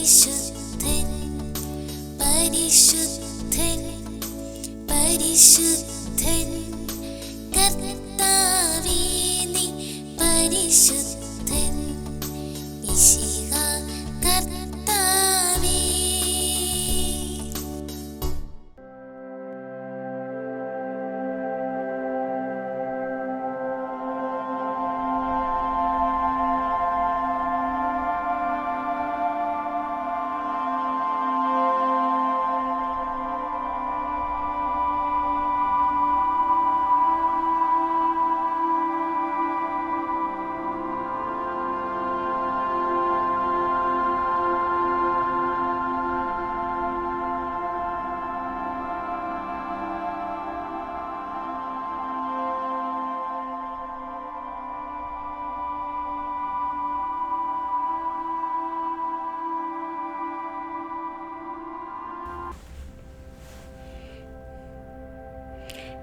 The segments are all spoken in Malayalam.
പരിശുദ്ധൻ പരിശുദ്ധൻ പരിശുദ്ധൻ കർത്താവേ നീ പരിശുദ്ധൻ മിശിഹ കർത്താവേ.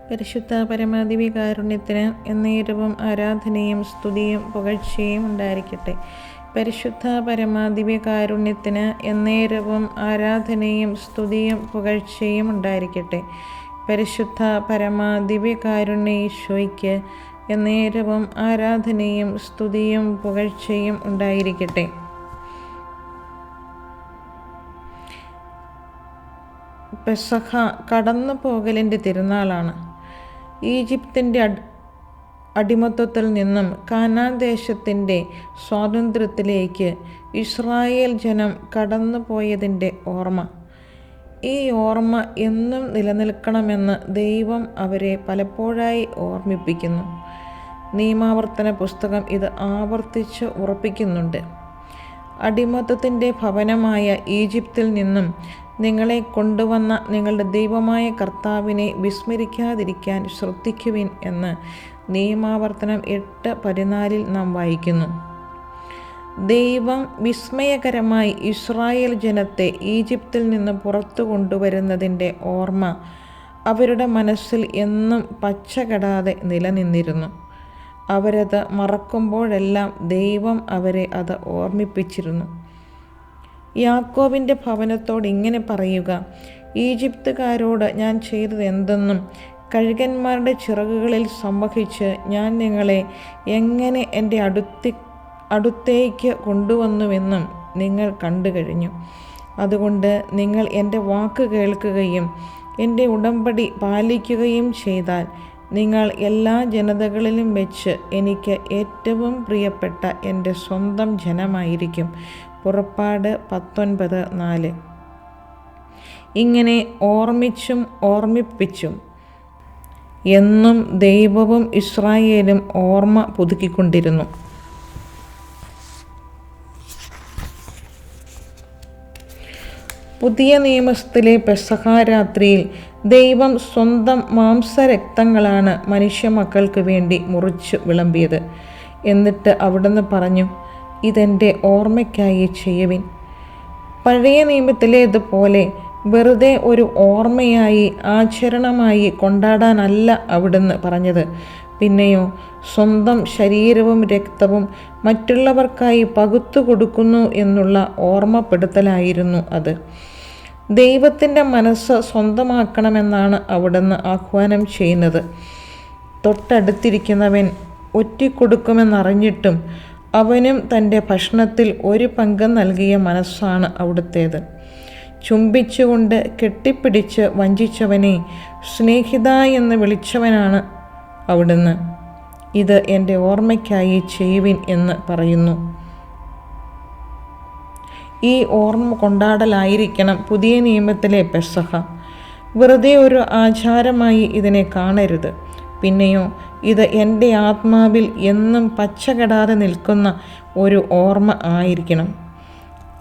പരിശുദ്ധ പരമാധികാരുണ്യത്തിന് എന്നേരവും ആരാധനയും സ്തുതിയും പുകഴ്ചയും ഉണ്ടായിരിക്കട്ടെ. പരിശുദ്ധ പരമാധികാരുണ്യത്തിന് എന്നേരവും ആരാധനയും സ്തുതിയും പുകഴ്ചയും ഉണ്ടായിരിക്കട്ടെ. പരിശുദ്ധ പരമാധികാരുണ്യ ഈശോയ്ക്ക് എന്നേരവും ആരാധനയും സ്തുതിയും പുകഴ്ചയും ഉണ്ടായിരിക്കട്ടെ. പെസഹ കടന്നു പോകലിൻ്റെ തിരുനാളാണ്. ഈജിപ്തിൻ്റെ അടിമത്വത്തിൽ നിന്നും കാനാൻ ദേശത്തിൻ്റെ സ്വാതന്ത്ര്യത്തിലേക്ക് ഇസ്രായേൽ ജനം കടന്നു പോയതിൻ്റെ ഓർമ്മ. ഈ ഓർമ്മ എന്നും നിലനിൽക്കണമെന്ന് ദൈവം അവരെ പലപ്പോഴായി ഓർമ്മിപ്പിക്കുന്നു. നിയമാവർത്തന പുസ്തകം ഇത് ആവർത്തിച്ച് ഉറപ്പിക്കുന്നുണ്ട്. അടിമത്വത്തിൻ്റെ ഭവനമായ ഈജിപ്തിൽ നിന്നും നിങ്ങളെ കൊണ്ടുവന്ന നിങ്ങളുടെ ദൈവമായ കർത്താവിനെ വിസ്മരിക്കാതിരിക്കാൻ ശ്രദ്ധിക്കുവിൻ എന്ന് നിയമാവർത്തനം 8:14 നാം വായിക്കുന്നു. ദൈവം വിസ്മയകരമായി ഇസ്രായേൽ ജനത്തെ ഈജിപ്തിൽ നിന്ന് പുറത്തു കൊണ്ടുവരുന്നതിൻ്റെ ഓർമ്മ അവരുടെ മനസ്സിൽ എന്നും പച്ചകെടാതെ നിലനിന്നിരുന്നു. അവരത് മറക്കുമ്പോഴെല്ലാം ദൈവം അവരെ അത് ഓർമ്മിപ്പിച്ചിരുന്നു. യാക്കോബിൻ്റെ ഭവനത്തോട് ഇങ്ങനെ പറയുക: ഈജിപ്തുകാരോട് ഞാൻ ചെയ്തത് എന്തെന്നും കഴുകന്മാരുടെ ചിറകുകളിൽ സംവഹിച്ച് ഞാൻ നിങ്ങളെ എങ്ങനെ എൻ്റെ അടുത്തേക്ക് കൊണ്ടുവന്നുവെന്നും നിങ്ങൾ കണ്ടു കഴിഞ്ഞു. അതുകൊണ്ട് നിങ്ങൾ എൻ്റെ വാക്ക് കേൾക്കുകയും എൻ്റെ ഉടമ്പടി പാലിക്കുകയും ചെയ്താൽ നിങ്ങൾ എല്ലാ ജനതകളിലും വെച്ച് എനിക്ക് ഏറ്റവും പ്രിയപ്പെട്ട എൻ്റെ സ്വന്തം ജനമായിരിക്കും. പുറപ്പാട് 19:4. ഇങ്ങനെ ഓർമ്മിച്ചും ഓർമ്മിപ്പിച്ചും എന്നും ദൈവവും ഇസ്രായേലും ഓർമ്മ പുതുക്കിക്കൊണ്ടിരുന്നു. പുതിയ നിയമത്തിലെ പെസഹ രാത്രിയിൽ ദൈവം സ്വന്തം മാംസരക്തങ്ങളാണ് മനുഷ്യമക്കൾക്ക് വേണ്ടി മുറിച്ച് വിളമ്പിയത്. എന്നിട്ട് അവിടുന്ന് പറഞ്ഞു: ഇതെൻ്റെ ഓർമ്മയ്ക്കായി ചെയ്യുവിൻ. പഴയ നിയമത്തിലേതുപോലെ വെറുതെ ഒരു ഓർമ്മയായി ആചരണമായി കൊണ്ടാടാനല്ല അവിടുന്ന് പറഞ്ഞത്. പിന്നെയോ സ്വന്തം ശരീരവും രക്തവും മറ്റുള്ളവർക്കായി പകുത്തു കൊടുക്കുന്നു എന്നുള്ള ഓർമ്മപ്പെടുത്തലായിരുന്നു അത്. ദൈവത്തിൻ്റെ മനസ്സ് സ്വന്തമാക്കണമെന്നാണ് അവിടുന്ന് ആഹ്വാനം ചെയ്യുന്നത്. തൊട്ടടുത്തിരിക്കുന്നവൻ ഒറ്റിക്കൊടുക്കുമെന്നറിഞ്ഞിട്ടും അവനും തൻ്റെ ഭക്ഷണത്തിൽ ഒരു പങ്ക് നൽകിയ മനസ്സാണ് അവിടുത്തേത്. ചുംബിച്ചുകൊണ്ട് കെട്ടിപ്പിടിച്ച് വഞ്ചിച്ചവനെ സ്നേഹിത എന്ന് വിളിച്ചവനാണ് അവിടുന്ന്. ഇത് എൻ്റെ ഓർമ്മയ്ക്കായി ചെയ്യുവിൻ എന്ന് പറയുന്നു. ഈ ഓർമ്മ കൊണ്ടാടലായിരിക്കണം പുതിയ നിയമത്തിലെ പെസഹ. വെറുതെ ഒരു ആചാരമായി ഇതിനെ കാണരുത്. പിന്നെയോ ഇത് എൻ്റെ ആത്മാവിൽ എന്നും പച്ചകെടാതെ നിൽക്കുന്ന ഒരു ഓർമ്മ ആയിരിക്കണം.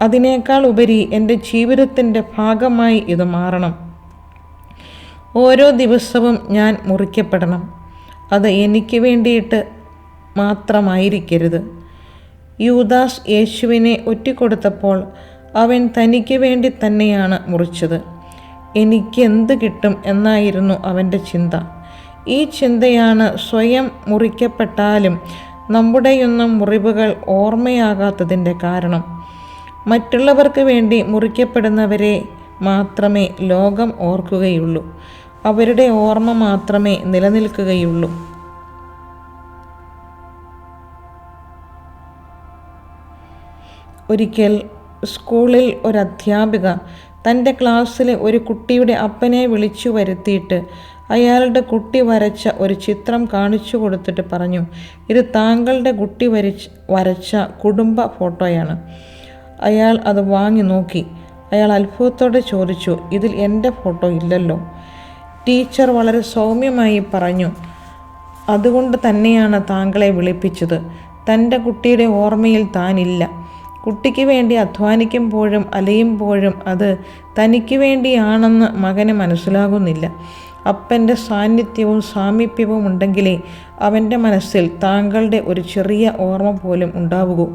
അതിനേക്കാൾ ഉപരി എൻ്റെ ജീവിതത്തിൻ്റെ ഭാഗമായി ഇത് മാറണം. ഓരോ ദിവസവും ഞാൻ മുറിക്കപ്പെടണം. അത് എനിക്ക് വേണ്ടിയിട്ട് മാത്രമായിരിക്കരുത്. യൂദാസ് യേശുവിനെ ഒറ്റിക്കൊടുത്തപ്പോൾ അവൻ തനിക്ക് വേണ്ടി തന്നെയാണ് മുറിച്ചത്. എനിക്ക് എന്ത് കിട്ടും എന്നായിരുന്നു അവൻ്റെ ചിന്ത. ഈ ചിന്തയാണ് സ്വയം മുറിക്കപ്പെട്ടാലും നമ്മുടെയൊന്നും മുറിവുകൾ ഓർമ്മയാകാത്തതിൻ്റെ കാരണം. മറ്റുള്ളവർക്ക് വേണ്ടി മുറിക്കപ്പെടുന്നവരെ മാത്രമേ ലോകം ഓർക്കുകയുള്ളൂ. അവരുടെ ഓർമ്മ മാത്രമേ നിലനിൽക്കുകയുള്ളൂ. ഒരിക്കൽ സ്കൂളിൽ ഒരു അധ്യാപിക തൻ്റെ ക്ലാസ്സിലെ ഒരു കുട്ടിയുടെ അപ്പനെ വിളിച്ചു വരുത്തിയിട്ട് അയാളുടെ കുട്ടി വരച്ച ഒരു ചിത്രം കാണിച്ചു കൊടുത്തിട്ട് പറഞ്ഞു, ഇത് താങ്കളുടെ കുട്ടി വരച്ച കുടുംബ ഫോട്ടോയാണ്. അയാൾ അത് വാങ്ങി നോക്കി. അയാൾ അത്ഭുതത്തോടെ ചോദിച്ചു, ഇതിൽ എൻ്റെ ഫോട്ടോ ഇല്ലല്ലോ. ടീച്ചർ വളരെ സൗമ്യമായി പറഞ്ഞു, അതുകൊണ്ട് തന്നെയാണ് താങ്കളെ വിളിപ്പിച്ചത്. തൻ്റെ കുട്ടിയുടെ ഓർമ്മയിൽ താനില്ല. കുട്ടിക്ക് വേണ്ടി അധ്വാനിക്കുമ്പോഴും അലയുമ്പോഴും അത് തനിക്ക് വേണ്ടിയാണെന്ന് മകന് മനസ്സിലാകുന്നില്ല. അപ്പൻ്റെ സാന്നിധ്യവും സാമീപ്യവും ഉണ്ടെങ്കിലേ അവൻ്റെ മനസ്സിൽ താങ്കളുടെ ഒരു ചെറിയ ഓർമ്മ പോലും ഉണ്ടാവുകൂ.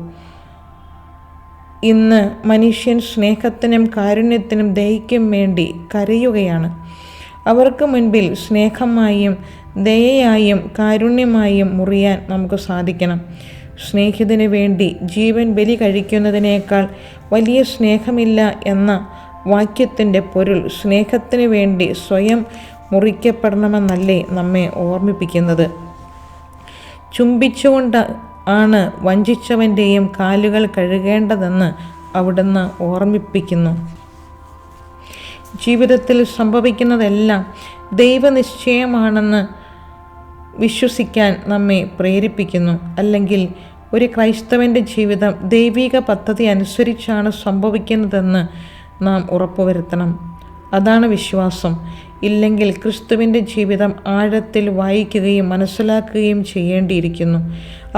ഇന്ന് മനുഷ്യൻ സ്നേഹത്തിനും കാരുണ്യത്തിനും ദയയ്ക്കും വേണ്ടി കരയുകയാണ്. അവർക്ക് മുൻപിൽ സ്നേഹമായും ദയയായും കാരുണ്യമായും മുറിയാൻ നമുക്ക് സാധിക്കണം. സ്നേഹിതന് വേണ്ടി ജീവൻ ബലി കഴിക്കുന്നതിനേക്കാൾ വലിയ സ്നേഹമില്ല എന്ന വാക്യത്തിൻ്റെ പൊരുൾ സ്നേഹത്തിന് വേണ്ടി സ്വയം മുറിക്കപ്പെടണമെന്നല്ലേ നമ്മെ ഓർമ്മിപ്പിക്കുന്നത്. ചുംബിച്ചുകൊണ്ട് ആണ് വഞ്ചിച്ചവൻ്റെയും കാലുകൾ കഴുകേണ്ടതെന്ന് അവിടുന്ന് ഓർമ്മിപ്പിക്കുന്നു. ജീവിതത്തിൽ സംഭവിക്കുന്നതെല്ലാം ദൈവനിശ്ചയമാണെന്ന് വിശ്വസിക്കാൻ നമ്മെ പ്രേരിപ്പിക്കുന്നു. അല്ലെങ്കിൽ ഒരു ക്രൈസ്തവൻ്റെ ജീവിതം ദൈവിക പദ്ധതി അനുസരിച്ചാണ് സംഭവിക്കുന്നതെന്ന് നാം ഉറപ്പുവരുത്തണം. അതാണ് വിശ്വാസം. ഇല്ലെങ്കിൽ ക്രിസ്തുവിൻ്റെ ജീവിതം ആഴത്തിൽ വായിക്കുകയും മനസ്സിലാക്കുകയും ചെയ്യേണ്ടിയിരിക്കുന്നു.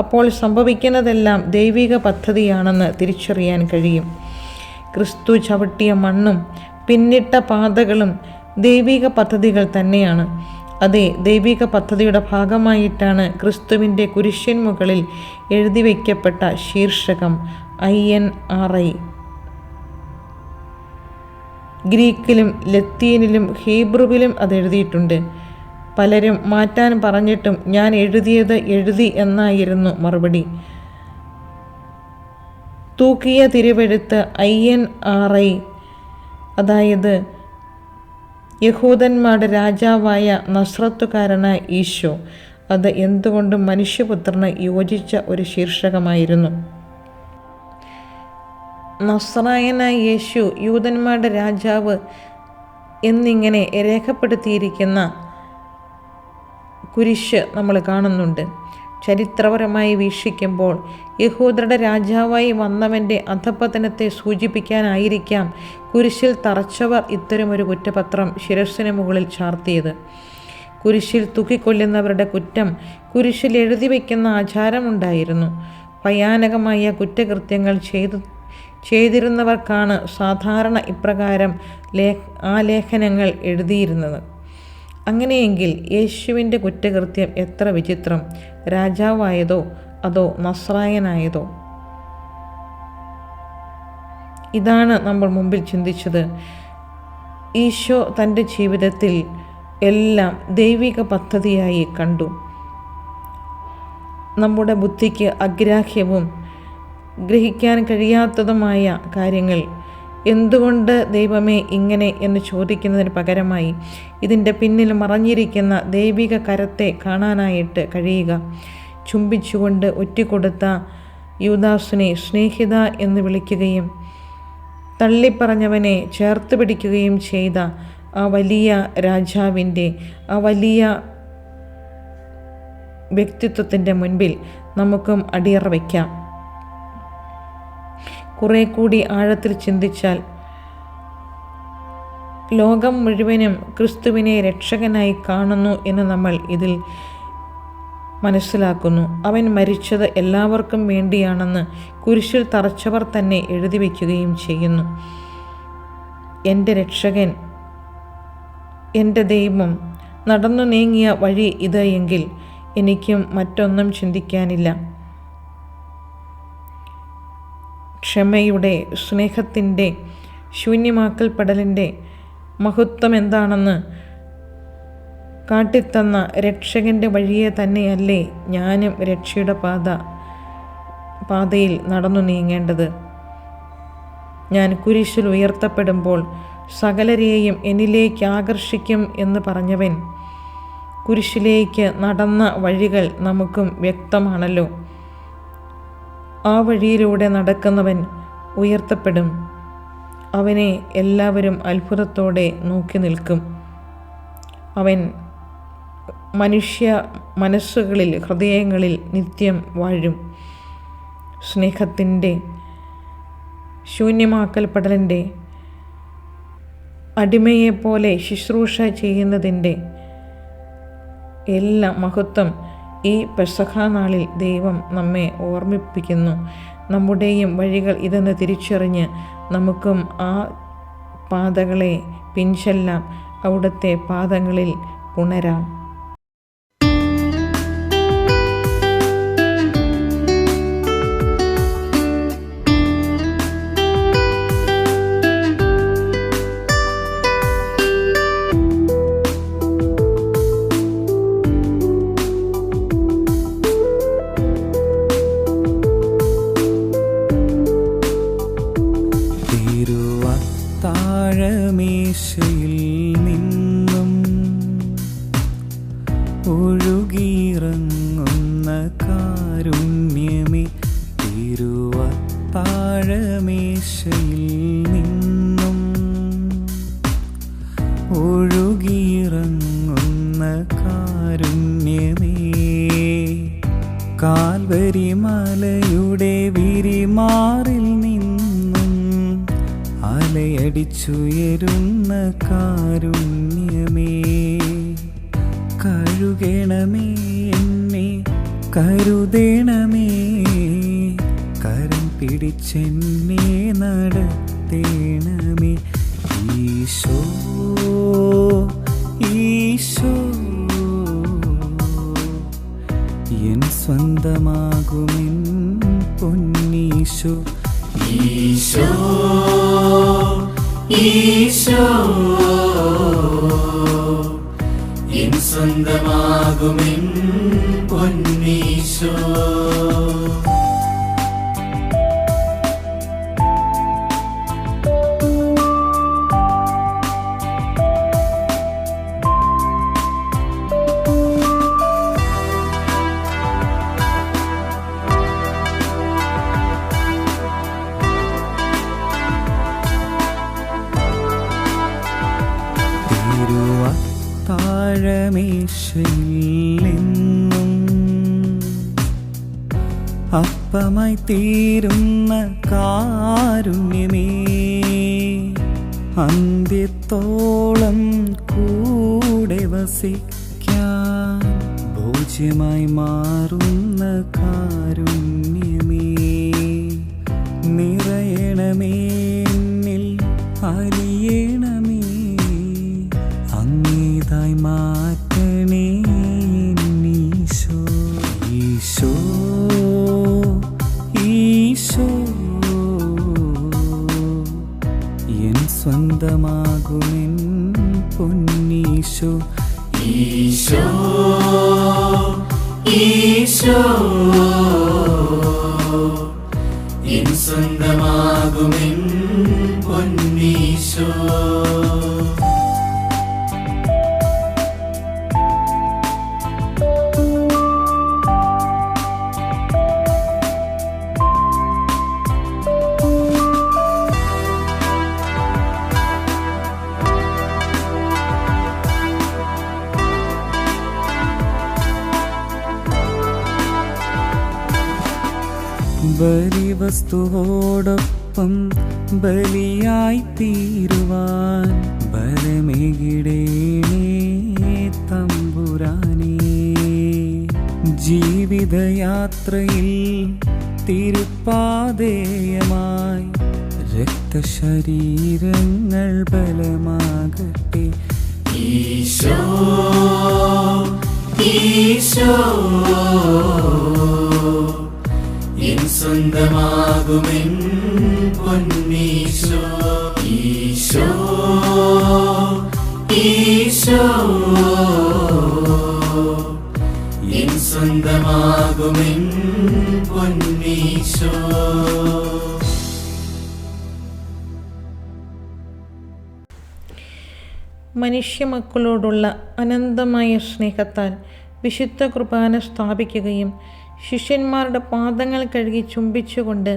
അപ്പോൾ സംഭവിക്കുന്നതെല്ലാം ദൈവിക പദ്ധതിയാണെന്ന് തിരിച്ചറിയാൻ കഴിയും. ക്രിസ്തു ചവിട്ടിയ മണ്ണും പിന്നിട്ട പാതകളും ദൈവിക പദ്ധതികൾ തന്നെയാണ്. അതെ, ദൈവിക പദ്ധതിയുടെ ഭാഗമായിട്ടാണ് ക്രിസ്തുവിൻ്റെ കുരിശിൻ മുകളിൽ എഴുതി വയ്ക്കപ്പെട്ട ശീർഷകം INRI. ഗ്രീക്കിലും ലത്തീനിലും ഹീബ്രുവിലും അത് എഴുതിയിട്ടുണ്ട്. പലരും മാറ്റാൻ പറഞ്ഞിട്ടും ഞാൻ എഴുതിയത് എഴുതി എന്നായിരുന്നു മറുപടി. തൂക്കിയ തിരുവെഴുത്ത് INRI, അതായത് യഹൂദന്മാരുടെ രാജാവായ നസ്രത്തുകാരനായ ഈശോ, അത് എന്തുകൊണ്ടും മനുഷ്യപുത്രന് യോജിച്ച ഒരു ശീർഷകമായിരുന്നു. നസ്രായനായ യേശു, യൂദന്മാരുടെ രാജാവ് എന്നിങ്ങനെ രേഖപ്പെടുത്തിയിരിക്കുന്ന കുരിശ് നമ്മൾ കാണുന്നുണ്ട്. ചരിത്രപരമായി വീക്ഷിക്കുമ്പോൾ യഹൂദരുടെ രാജാവായി വന്നവൻ്റെ അധപതനത്തെ സൂചിപ്പിക്കാനായിരിക്കാം കുരിശിൽ തറച്ചവർ ഇത്തരമൊരു കുറ്റപത്രം ശിരസ്സിന് മുകളിൽ ചാർത്തിയത്. കുരിശിൽ തൂക്കിക്കൊല്ലുന്നവരുടെ കുറ്റം കുരിശിൽ എഴുതി വയ്ക്കുന്ന ആചാരമുണ്ടായിരുന്നു. ഭയാനകമായ കുറ്റകൃത്യങ്ങൾ ചെയ്തിരുന്നവർക്കാണ് സാധാരണ ഇപ്രകാരം ആ ലേഖനങ്ങൾ എഴുതിയിരുന്നത്. അങ്ങനെയെങ്കിൽ യേശുവിൻ്റെ കുറ്റകൃത്യം എത്ര വിചിത്രം! രാജാവായതോ അതോ നസ്രായനായതോ? ഇതാണ് നമ്മൾ മുമ്പിൽ ചിന്തിച്ചത്. ഈശോ തൻ്റെ ജീവിതത്തിൽ എല്ലാം ദൈവിക പദ്ധതിയായി കണ്ടു. നമ്മുടെ ബുദ്ധിക്ക് അഗ്രാഹ്യവും ഗ്രഹിക്കാൻ കഴിയാത്തതുമായ കാര്യങ്ങൾ എന്തുകൊണ്ട് ദൈവമേ ഇങ്ങനെ എന്ന് ചോദിക്കുന്നതിന് പകരമായി ഇതിൻ്റെ പിന്നിൽ മറഞ്ഞിരിക്കുന്ന ദൈവിക കരത്തെ കാണാനായിട്ട് കഴിയുക. ചുംബിച്ചുകൊണ്ട് ഒറ്റിക്കൊടുത്ത യൂദാസിനെ സ്നേഹിത എന്ന് വിളിക്കുകയും തള്ളിപ്പറഞ്ഞവനെ ചേർത്ത് പിടിക്കുകയും ചെയ്ത ആ വലിയ രാജാവിൻ്റെ ആ വലിയ വ്യക്തിത്വത്തിൻ്റെ മുൻപിൽ നമുക്കും അടിയറ വയ്ക്കാം. കുറെ കൂടി ആഴത്തിൽ ചിന്തിച്ചാൽ ലോകം മുഴുവനും ക്രിസ്തുവിനെ രക്ഷകനായി കാണുന്നു എന്ന് നമ്മൾ ഇതിൽ മനസ്സിലാക്കുന്നു. അവൻ മരിച്ചത് എല്ലാവർക്കും വേണ്ടിയാണെന്ന് കുരിശിൽ തറച്ചവർ തന്നെ എഴുതി വയ്ക്കുകയും ചെയ്യുന്നു. എൻ്റെ രക്ഷകൻ, എൻ്റെ ദൈവം നടന്നു നീങ്ങിയ വഴി ഇത് എങ്കിൽ എനിക്കും മറ്റൊന്നും ചിന്തിക്കാനില്ല. ക്ഷമയുടെ, സ്നേഹത്തിൻ്റെ, ശൂന്യമാക്കൽപ്പെടലിൻ്റെ മഹത്വം എന്താണെന്ന് കാട്ടിത്തന്ന രക്ഷകൻ്റെ വഴിയെ തന്നെയല്ലേ ഞാനും രക്ഷയുടെ പാതയിൽ നടന്നു നീങ്ങേണ്ടത്. ഞാൻ കുരിശിൽ ഉയർത്തപ്പെടുമ്പോൾ സകലരെയും എന്നിലേക്ക് ആകർഷിക്കും എന്ന് പറഞ്ഞവൻ, കുരിശിലേക്ക് നടന്ന വഴികൾ നമുക്കും വ്യക്തമാണല്ലോ. ആ വഴിയിലൂടെ നടക്കുന്നവൻ ഉയർത്തപ്പെടും. അവനെ എല്ലാവരും അത്ഭുതത്തോടെ നോക്കി നിൽക്കും. അവൻ മനുഷ്യ മനസ്സുകളിൽ, ഹൃദയങ്ങളിൽ നിത്യം വാഴും. സ്നേഹത്തിൻ്റെ, ശൂന്യമാക്കൽപ്പെടലിൻ്റെ, അടിമയെപ്പോലെ ശുശ്രൂഷ ചെയ്യുന്നതിൻ്റെ എല്ലാ മഹത്വം ഈ പെസഹ നാളിൽ ദൈവം നമ്മെ ഓർമ്മിപ്പിക്കുന്നു. നമ്മുടെയും വഴികൾ ഇതെന്ന് തിരിച്ചറിഞ്ഞ് നമുക്കും ആ പാതകളെ പിൻചെല്ലാം, അവിടുത്തെ പാദങ്ങളിൽ പുണരാം. താഴമേശയിൽ നിന്നും ഒഴുകിയിറങ്ങുന്ന കാരുണ്യമേ, താഴമേശയിൽ നിന്നും ഒഴുകിയിറങ്ങുന്ന കാരുണ്യമേ, കാൽവരി മലയുടെ വിരിമാറിൽ നിന്നും അലയടിച്ചുയരുന്ന കാരുണ്യമേ, കഴുകണമേ എന്നെ, കരുതണമേ, കരം പിടിച്ചെന്നെ നടത്തേണമേ. ഈശോ ഈശോ എൻ സ്വന്തമാകുമെൻ പൊന്നീശോ. ഈശോ ഈശോ എൻ സ്വന്തമാകുമെൻ പൊന്നീശോ. താഴമേശയിൽ നിന്നും അപ്പമായി തീരുന്ന കാരുണ്യമേ, അന്ത്യത്തോളം കൂടെ വസിക്കാൻ ഭോജ്യമായി മാറുന്ന കാരുണ്യമേ, നിറയണമേ എന്നിൽ, അലിയണമേ, അങ്ങേതായി മാറ്റണേ ഈശോ. ഈശോ ഈശോ എൻ സ്വന്തമാകുമെൻ പൊന്നീശോ. ഈശോ ഈശോ എൻ സ്വന്തമാകുമെൻ പൊന്നീശോ. ബലിവസ്തുവോടൊപ്പം ബലിയായി തീരുവാൻ ബലമേകിടേണേ തമ്പുരാനേ. ജീവിതയാത്രയിൽ തിരുപ്പാതേയമായി രക്തശരീരങ്ങൾ ബലമാകട്ടെ. ഈശോ ഈശോ എൻ സ്വന്തമാകുമെൻ പൊന്നീശോ. ഈശോ ഈശോ എൻ സ്വന്തമാകുമെൻ പൊന്നീശോ. മനുഷ്യമക്കളോടുള്ള അനന്തമായ സ്നേഹത്താൽ വിശുദ്ധ കുർബാന സ്ഥാപിക്കുകയും ശിഷ്യന്മാരുടെ പാദങ്ങൾ കഴുകി ചുംബിച്ചുകൊണ്ട്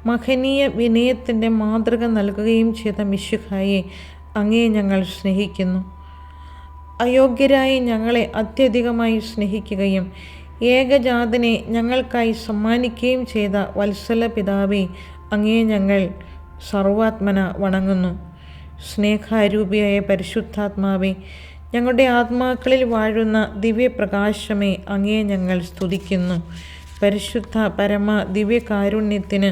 മഹനീയ വിനയത്തിൻ്റെ മാതൃക നൽകുകയും ചെയ്ത മിശിഹായെ അങ്ങേ ഞങ്ങൾ സ്നേഹിക്കുന്നു. അയോഗ്യരായി ഞങ്ങളെ അത്യധികമായി സ്നേഹിക്കുകയും ഏകജാതനെ ഞങ്ങൾക്കായി സമ്മാനിക്കുകയും ചെയ്ത വത്സല പിതാവേ, അങ്ങേ ഞങ്ങൾ സർവാത്മന വണങ്ങുന്നു. സ്നേഹാരൂപിയായ പരിശുദ്ധാത്മാവേ, ഞങ്ങളുടെ ആത്മാക്കളിൽ വാഴുന്ന ദിവ്യപ്രകാശമേ, അങ്ങേ ഞങ്ങൾ സ്തുതിക്കുന്നു. പരിശുദ്ധ പരമ ദിവ്യകാരുണ്യത്തിന്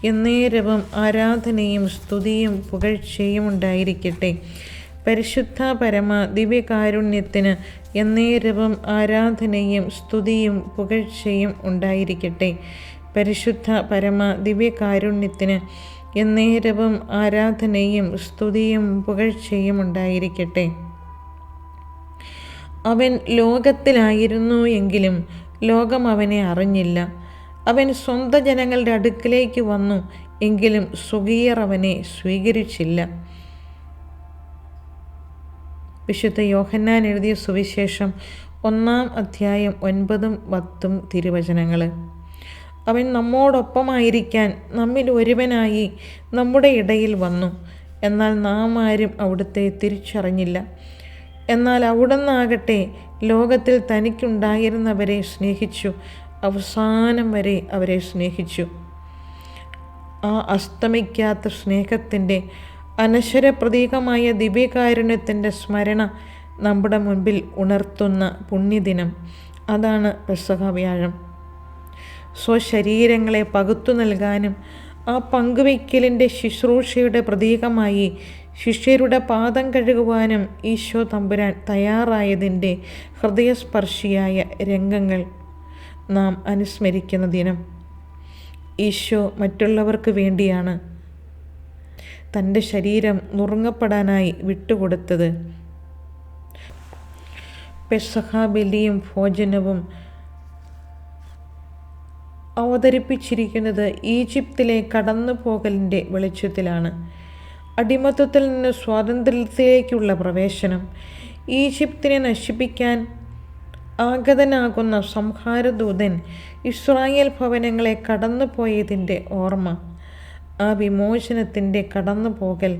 എന്നേരവും ആരാധനയും സ്തുതിയും പുകഴ്ചയും ഉണ്ടായിരിക്കട്ടെ. പരിശുദ്ധ പരമ ദിവ്യകാരുണ്യത്തിന് എന്നേരവും ആരാധനയും സ്തുതിയും പുകഴ്ചയും ഉണ്ടായിരിക്കട്ടെ. പരിശുദ്ധ പരമ ദിവ്യകാരുണ്യത്തിന് എന്നേരവും ആരാധനയും സ്തുതിയും പുകഴ്ചയും ഉണ്ടായിരിക്കട്ടെ. അവൻ ലോകത്തിലായിരുന്നു എങ്കിലും ലോകം അവനെ അറിഞ്ഞില്ല. അവൻ സ്വന്തം ജനങ്ങളുടെ അടുക്കിലേക്ക് വന്നു എങ്കിലും സ്വകീയർ അവനെ സ്വീകരിച്ചില്ല. വിശുദ്ധ യോഹന്നാൻ എഴുതിയ സുവിശേഷം 1-ാം അധ്യായം 9-10 തിരുവചനങ്ങൾ. അവൻ നമ്മോടൊപ്പമായിരിക്കാൻ നമ്മിൽ ഒരുവനായി നമ്മുടെ ഇടയിൽ വന്നു. എന്നാൽ നാം ആരും അവിടുത്തെ തിരിച്ചറിഞ്ഞില്ല. എന്നാൽ അവിടുന്നാകട്ടെ ലോകത്തിൽ തനിക്കുണ്ടായിരുന്നവരെ സ്നേഹിച്ചു, അവസാനം വരെ അവരെ സ്നേഹിച്ചു. ആ അസ്തമിക്കാത്ത സ്നേഹത്തിൻ്റെ അനശ്വര പ്രതീകമായ ദിവ്യകാരുണ്യത്തിൻ്റെ സ്മരണ നമ്മുടെ മുൻപിൽ ഉണർത്തുന്ന പുണ്യദിനം, അതാണ് പെസഹ വ്യാഴം. സ്വശരീരങ്ങളെ പകുത്തു നൽകാനും ആ പങ്കുവയ്ക്കലിൻ്റെ ശുശ്രൂഷയുടെ പ്രതീകമായി ശിഷ്യരുടെ പാദം കഴുകുവാനും ഈശോ തമ്പുരാൻ തയ്യാറായതിൻ്റെ ഹൃദയസ്പർശിയായ രംഗങ്ങൾ നാം അനുസ്മരിക്കുന്ന ദിനം. ഈശോ മറ്റുള്ളവർക്ക് വേണ്ടിയാണ് തൻ്റെ ശരീരം നുറുങ്ങപ്പെടാനായി വിട്ടുകൊടുത്തത്. പെസഹ ബലിയും ഭോജനവും അവതരിപ്പിച്ചിരിക്കുന്നത് ഈജിപ്തിലെ കടന്നുപോകലിൻ്റെ വെളിച്ചത്തിലാണ്. അടിമത്തത്തിൽ നിന്ന് സ്വാതന്ത്ര്യത്തിലേക്കുള്ള പ്രവേശനം, ഈജിപ്തിനെ നശിപ്പിക്കാൻ ആഗതനാകുന്ന സംഹാരദൂതൻ ഇസ്രായേൽ ഭവനങ്ങളെ കടന്നുപോയതിൻ്റെ ഓർമ്മ, ആ വിമോചനത്തിൻ്റെ കടന്നുപോകൽ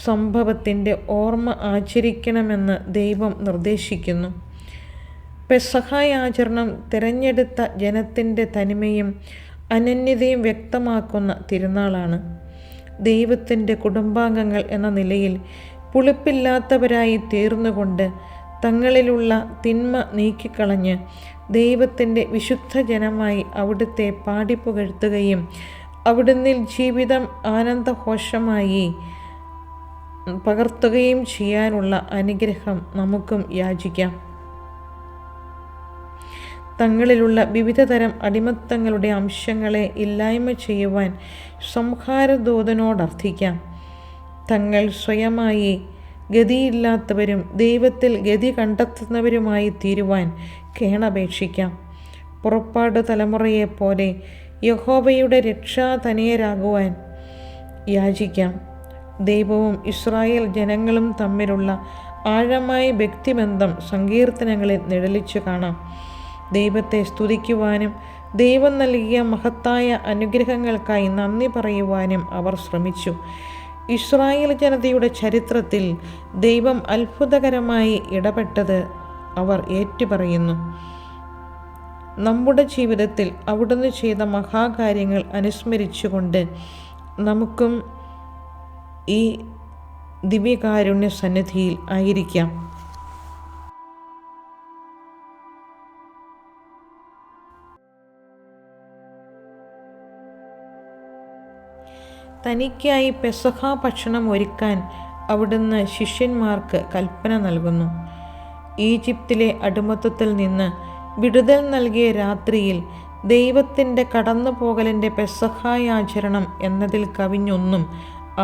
സംഭവത്തിൻ്റെ ഓർമ്മ ആചരിക്കണമെന്ന് ദൈവം നിർദ്ദേശിക്കുന്നു. പെസഹ ആചരണം തിരഞ്ഞെടുത്ത ജനത്തിൻ്റെ തനിമയും അനന്യതയും വ്യക്തമാക്കുന്ന തിരുനാളാണ്. ദൈവത്തിൻ്റെ കുടുംബാംഗങ്ങൾ എന്ന നിലയിൽ പുളിപ്പില്ലാത്തവരായി തീർന്നുകൊണ്ട് തങ്ങളിലുള്ള തിന്മ നീക്കിക്കളഞ്ഞ് ദൈവത്തിൻ്റെ വിശുദ്ധ ജനമായി അവിടുത്തെ പാടിപ്പുകഴ്ത്തുകയും അവിടുന്നിൽ ജീവിതം ആനന്ദഘോഷമായി പകർത്തുകയും ചെയ്യാനുള്ള അനുഗ്രഹം നമുക്കും യാചിക്കാം. തങ്ങളിലുള്ള വിവിധതരം അടിമത്തങ്ങളുടെ അംശങ്ങളെ ഇല്ലായ്മ ചെയ്യുവാൻ സംഹാരദൂതനോടർത്ഥിക്കാം. തങ്ങൾ സ്വയമായി ഗതിയില്ലാത്തവരും ദൈവത്തിൽ ഗതി കണ്ടെത്തുന്നവരുമായി തീരുവാൻ കേണപേക്ഷിക്കാം. പുറപ്പാട് തലമുറയെപ്പോലെ യഹോവയുടെ രക്ഷാതനയരാകുവാൻ യാചിക്കാം. ദൈവവും ഇസ്രായേൽ ജനങ്ങളും തമ്മിലുള്ള ആഴമായ വ്യക്തിബന്ധം സങ്കീർത്തനങ്ങളിൽ നിഴലിച്ചു കാണാം. ദൈവത്തെ സ്തുതിക്കുവാനും ദൈവം നൽകിയ മഹത്തായ അനുഗ്രഹങ്ങൾക്കായി നന്ദി പറയുവാനും അവർ ശ്രമിച്ചു. ഇസ്രായേൽ ജനതയുടെ ചരിത്രത്തിൽ ദൈവം അത്ഭുതകരമായി ഇടപെട്ടത് അവർ ഏറ്റുപറയുന്നു. നമ്മുടെ ജീവിതത്തിൽ അവിടുന്ന് ചെയ്ത മഹാകാര്യങ്ങൾ അനുസ്മരിച്ചുകൊണ്ട് നമുക്കും ഈ ദിവ്യകാരുണ്യ സന്നിധിയിൽ ആയിരിക്കാം. തനിക്കായി പെസഹ ഭക്ഷണം ഒരുക്കാൻ അവിടുന്ന് ശിഷ്യന്മാർക്ക് കൽപ്പന നൽകുന്നു. ഈജിപ്തിലെ അടിമത്തത്തിൽ നിന്ന് വിടുതൽ നൽകിയ രാത്രിയിൽ ദൈവത്തിൻ്റെ കടന്നുപോകലിൻ്റെ പെസഹായാചരണം എന്നതിൽ കവിഞ്ഞൊന്നും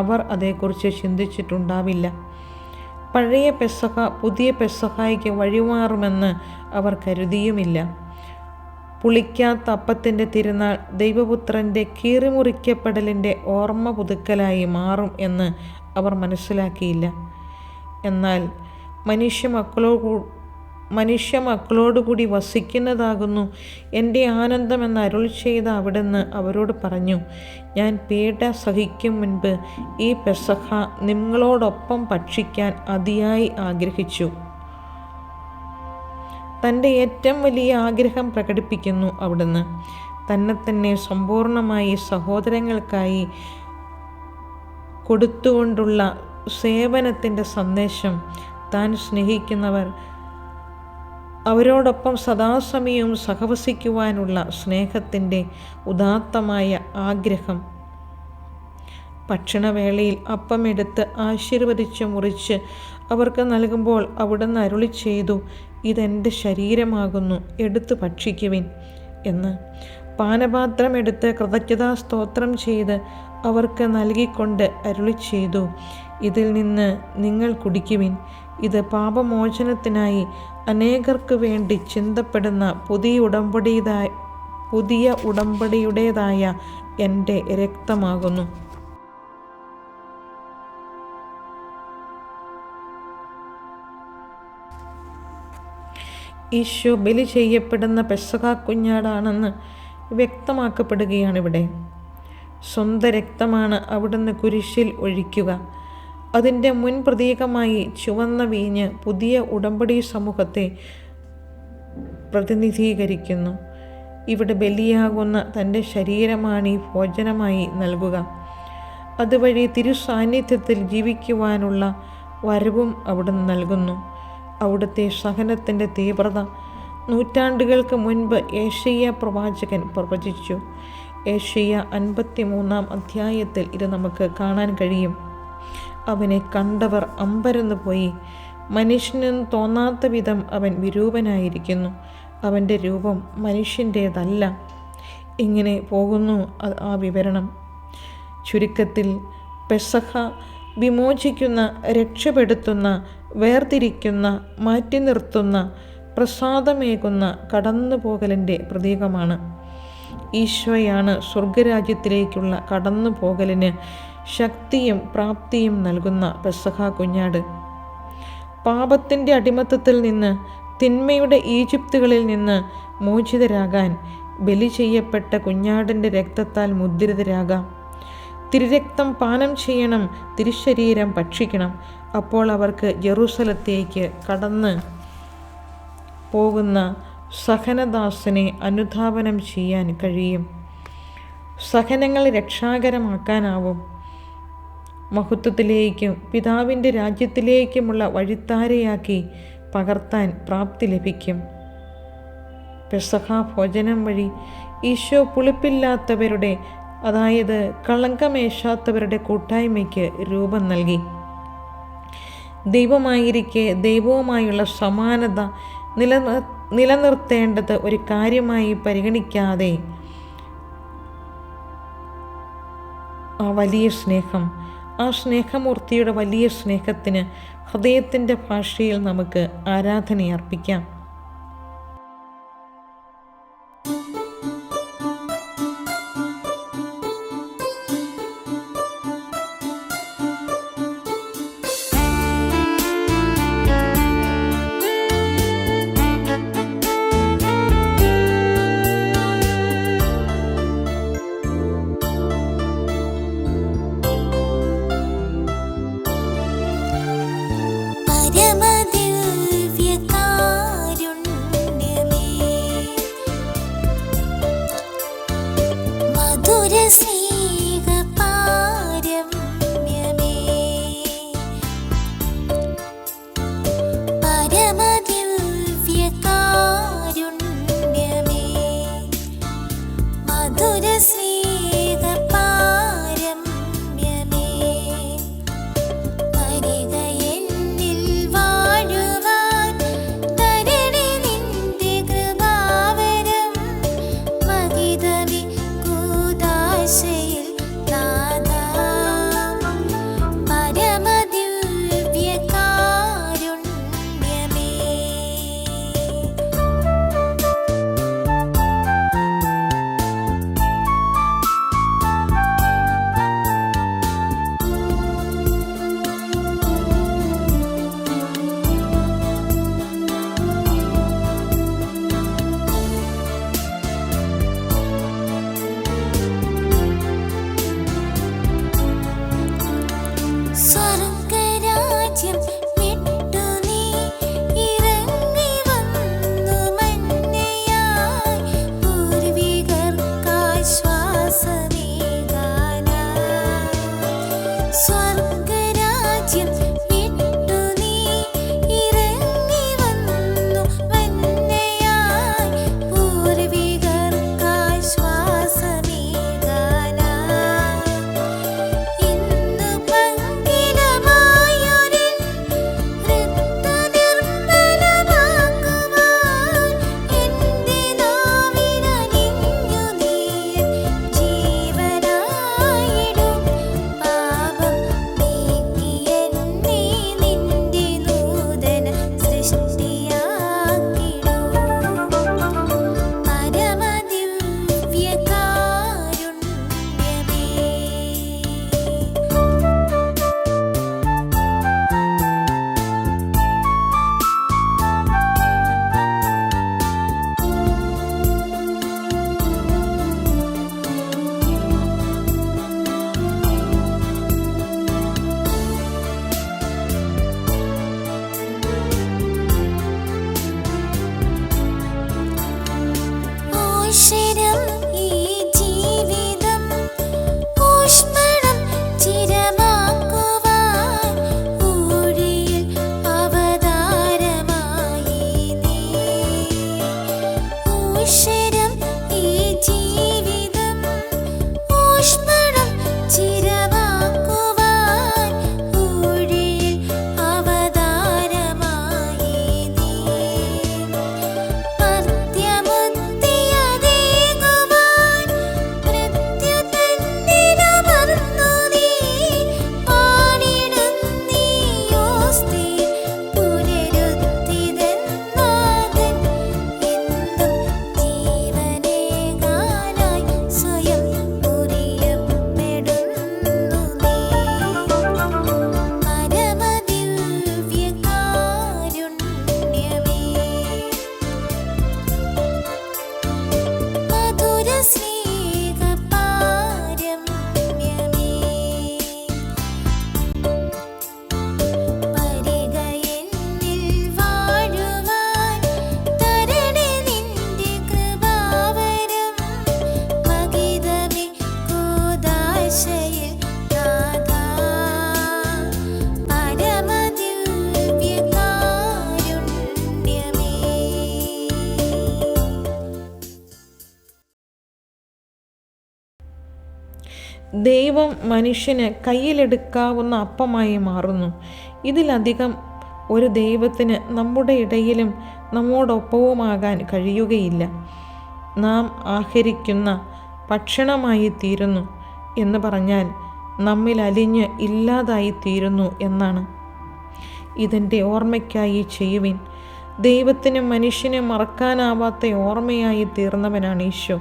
അവർ അതേക്കുറിച്ച് ചിന്തിച്ചിട്ടുണ്ടാവില്ല. പഴയ പെസഹ പുതിയ പെസഹായ്ക്ക് വഴിമാറുമെന്ന് അവർ കരുതിയുമില്ല. പുളിക്കാത്ത അപ്പത്തിൻ്റെ തിരുനാൾ ദൈവപുത്രൻ്റെ കീറിമുറിക്കപ്പെടലിൻ്റെ ഓർമ്മ പുതുക്കലായി മാറും എന്ന് അവർ മനസ്സിലാക്കിയില്ല. എന്നാൽ മനുഷ്യമക്കളോടുകൂടി വസിക്കുന്നതാകുന്നു എൻ്റെ ആനന്ദമെന്ന് അരുൾ ചെയ്ത അവിടുന്ന് അവരോട് പറഞ്ഞു, ഞാൻ പീഡ സഹിക്കും മുൻപ് ഈ പെസഹ നിങ്ങളോടൊപ്പം ഭക്ഷിക്കാൻ അതിയായി ആഗ്രഹിച്ചു. തൻ്റെ ഏറ്റവും വലിയ ആഗ്രഹം പ്രകടിപ്പിക്കുന്നു അവിടുന്ന്. തന്നെ സമ്പൂർണമായി സഹോദരങ്ങൾക്കായി കൊടുത്തുകൊണ്ടുള്ള സേവനത്തിൻ്റെ സന്ദേശം, താൻ സ്നേഹിക്കുന്നവർ അവരോടൊപ്പം സദാസമയവും സഹവസിക്കുവാനുള്ള സ്നേഹത്തിൻ്റെ ഉദാത്തമായ ആഗ്രഹം. ഭക്ഷണവേളയിൽ അപ്പമെടുത്ത് ആശീർവദിച്ച് മുറിച്ച് അവർക്ക് നൽകുമ്പോൾ അവിടുന്ന് അരുളി ചെയ്തു, ഇതെൻ്റെ ശരീരമാകുന്നു, എടുത്ത് ഭക്ഷിക്കുവിൻ എന്ന്. പാനപാത്രം എടുത്ത് കൃതജ്ഞതാ സ്തോത്രം ചെയ്ത് അവർക്ക് നൽകിക്കൊണ്ട് അരുളി ചെയ്തു, ഇതിൽ നിന്ന് നിങ്ങൾ കുടിക്കുവിൻ. ഇത് പാപമോചനത്തിനായി അനേകർക്ക് വേണ്ടി ചിന്തപ്പെടുന്ന പുതിയ ഉടമ്പടിയുടേതായ എൻ്റെ രക്തമാകുന്നു. ഈശോ ബലി ചെയ്യപ്പെടുന്ന പെസഹ കുഞ്ഞാടാണെന്ന് വ്യക്തമാക്കപ്പെടുകയാണിവിടെ. സ്വന്തം രക്തമാണ് അവിടുന്ന് കുരിശിൽ ഒഴിക്കുക. അതിൻ്റെ മുൻ പ്രതീകമായി ചുവന്ന വീഞ്ഞ് പുതിയ ഉടമ്പടി സമൂഹത്തെ പ്രതിനിധീകരിക്കുന്നു. ഇവിടെ ബലിയാകുന്ന തൻ്റെ ശരീരമാണ് ഈ ഭോജനമായി നൽകുക. അതുവഴി തിരുസാന്നിധ്യത്തിൽ ജീവിക്കുവാനുള്ള വരവും അവിടുന്ന് നൽകുന്നു. അവിടുത്തെ സഹനത്തിൻ്റെ തീവ്രത നൂറ്റാണ്ടുകൾക്ക് മുൻപ് ഏശയ്യാ പ്രവാചകൻ പ്രവചിച്ചു. ഏശയ്യാ 53-ാം അധ്യായത്തിൽ ഇത് നമുക്ക് കാണാൻ കഴിയും. അവനെ കണ്ടവർ അമ്പരന്ന് പോയി. മനുഷ്യനെന്ന് തോന്നാത്ത വിധം അവൻ വിരൂപനായിരിക്കുന്നു. അവൻ്റെ രൂപം മനുഷ്യൻ്റേതല്ല. ഇങ്ങനെ പോകുന്നു ആ വിവരണം. ചുരുക്കത്തിൽ പെസഹ വിമോചിക്കുന്ന, രക്ഷപ്പെടുത്തുന്ന, വേർതിരിക്കുന്ന, മാറ്റി നിർത്തുന്ന, പ്രസാദമേകുന്ന കടന്നുപോകലിൻ്റെ പ്രതീകമാണ്. ഈശോയാണ് സ്വർഗരാജ്യത്തിലേക്കുള്ള കടന്നുപോകലിന് ശക്തിയും പ്രാപ്തിയും നൽകുന്ന പെസഹ കുഞ്ഞാട്. പാപത്തിൻ്റെ അടിമത്തത്തിൽ നിന്ന്, തിന്മയുടെ ഈജിപ്തുകളിൽ നിന്ന് മോചിതരാകാൻ ബലി ചെയ്യപ്പെട്ട കുഞ്ഞാടിൻ്റെ രക്തത്താൽ മുദ്രിതരാകാം. തിരുരക്തം പാനം ചെയ്യണം, തിരുശരീരം ഭക്ഷിക്കണം. അപ്പോൾ അവർക്ക് ജെറൂസലത്തേക്ക് കടന്ന് പോകുന്ന സഹനദാസനെ അനുധാവനം ചെയ്യാൻ കഴിയും. സഹനങ്ങൾ രക്ഷാകരമാക്കാനാവും. മഹത്വത്തിലേക്കും പിതാവിൻ്റെ രാജ്യത്തിലേക്കുമുള്ള വഴിത്താരയാക്കി പകർത്താൻ പ്രാപ്തി ലഭിക്കും. പെസഹ ഭോജനം വഴി ഈശോ പുളിപ്പില്ലാത്തവരുടെ, അതായത് കളങ്കമേശാത്തവരുടെ കൂട്ടായ്മയ്ക്ക് രൂപം നൽകി. ദൈവമായിരിക്കെ ദൈവവുമായുള്ള സമാനത നിലനിർത്തേണ്ടത് ഒരു കാര്യമായി പരിഗണിക്കാതെ ആ വലിയ സ്നേഹം, ആ സ്നേഹമൂർത്തിയുടെ വലിയ സ്നേഹത്തിന് ഹൃദയത്തിൻ്റെ ഭാഷയിൽ നമുക്ക് ആരാധനയർപ്പിക്കാം. പരമദിവ്യകാരുണ്യമേ ദൈവം മനുഷ്യന് കയ്യിലെടുക്കാവുന്ന അപ്പമായി മാറുന്നു. ഇതിലധികം ഒരു ദൈവത്തിന് നമ്മുടെ ഇടയിലും നമ്മോടൊപ്പവുമാകാൻ കഴിയുകയില്ല. നാം ആഹരിക്കുന്ന ഭക്ഷണമായി തീരുന്നു എന്ന് പറഞ്ഞാൽ നമ്മിൽ അലിഞ്ഞ് ഇല്ലാതായി തീരുന്നു എന്നാണ്. ഇതിൻ്റെ ഓർമ്മയ്ക്കായി ചെയ്യുവിൻ. ദൈവത്തിനും മനുഷ്യനും മറക്കാനാവാത്ത ഓർമ്മയായി തീർന്നവനാണ് ഈശോ.